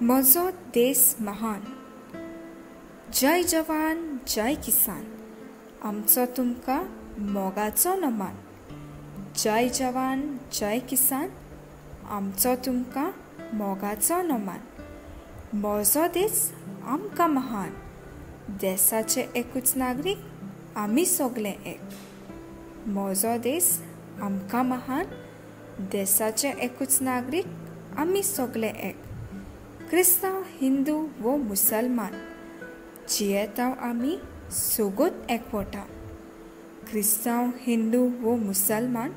म्हजो देश महान। जय जवान जय किसान, आमचो तुमकां मोगाचो नमन। जय जवान जय किसान, आमचो तुमकां मोगाचो नमन। म्हजो देश आमकां महान, देशाचे एकूच नागरीक आमी सगळे एक। म्हजो देश आमकां महान, देशाचे एकूच नागरीक आमी सगळे एक। क्रिस्तांव हिंदू वो मुसलमान जियेतांव आमी सोगूत एकवटां। क्रिस्तांव हिंदू वो मुसलमान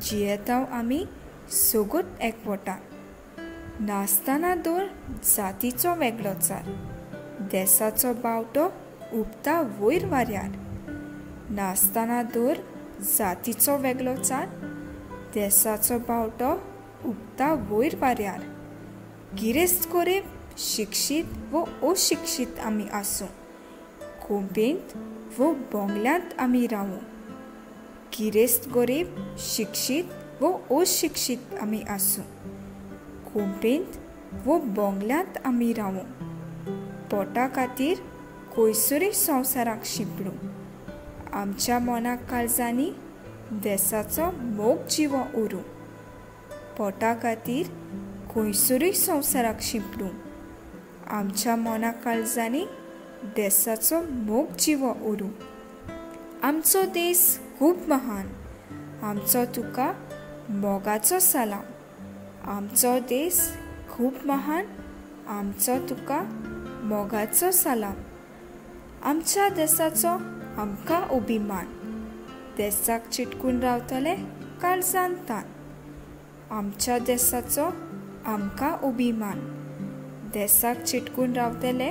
जियेतांव आमी सोगूत एकवटां। नासतना दर जातीचो वेगळोचार, देशाचो बावटो उबता वयर वाऱ्यार। नासतना दर जातीचो वेगळोचार, देशाचो बावटो उबता वयर वाऱ्यार। गिरेस्त गरीब शिक्षीत वो अशिक्षीत आमी आसूं, कोंपेंत वो बोंगल्यांत आमी रावूं। गिरेस्त गरीब शिक्षीत वो अशिक्षीत आमी आसूं, कोंपेंत वो बोंगल्यांत आमी रावूं। पोटा खातीर खंयसरूय संवसाराक शिंपडूं, आमच्या मनाक काळजांनी देशाचो मोग जिवो उरूं। पोटा खातीर खंयसरूय संवसाराक शिंपडूं, आमच्या मनाक काळजांनी देशाचो मोग जिवो उरूं। आमचो देश खूब महान, आमचो तुका मोगाचो सलाम। आमचो देश खूब महान, आमचो तुका मोगाचो सलाम। आमच्या देशाचो आमकां अभिमान, देशाक चिटकून रावतले काळजांत तान। आमच्या देशाचो आमकां अभिमान, देशाक चिटकून रावतले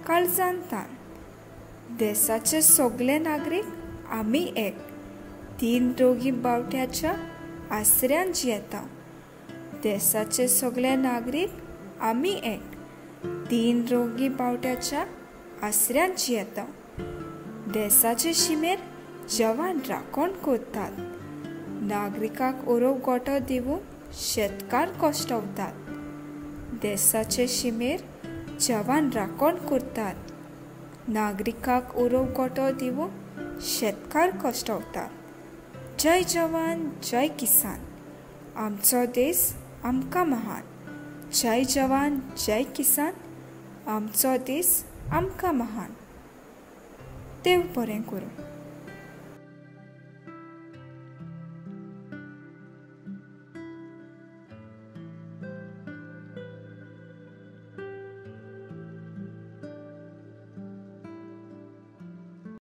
काळजांत तान। देशाचे सगळे नागरीक आमी एक, तीन रोगी बावट्याच्या आसऱ्यान जियेता। देशाचे सगळे नागरीक आमी एक, तीन रोगी बावट्याच्या आसऱ्यान जियेता। देशाचे शिमेर जवान राखण करतात, नागरिकाक ओरव गोठो दिवून शेतकार कश्टवतात। देशाचे शिमेर जवान राखण करतात, नागरिकाक ओरव गोठो दिवून शेतकार कश्टवतात। जय जवान जय किसान, आमचो देश आमकां महान। जय जवान जय किसान, आमचो देश आमकां महान। देव बरें करूं।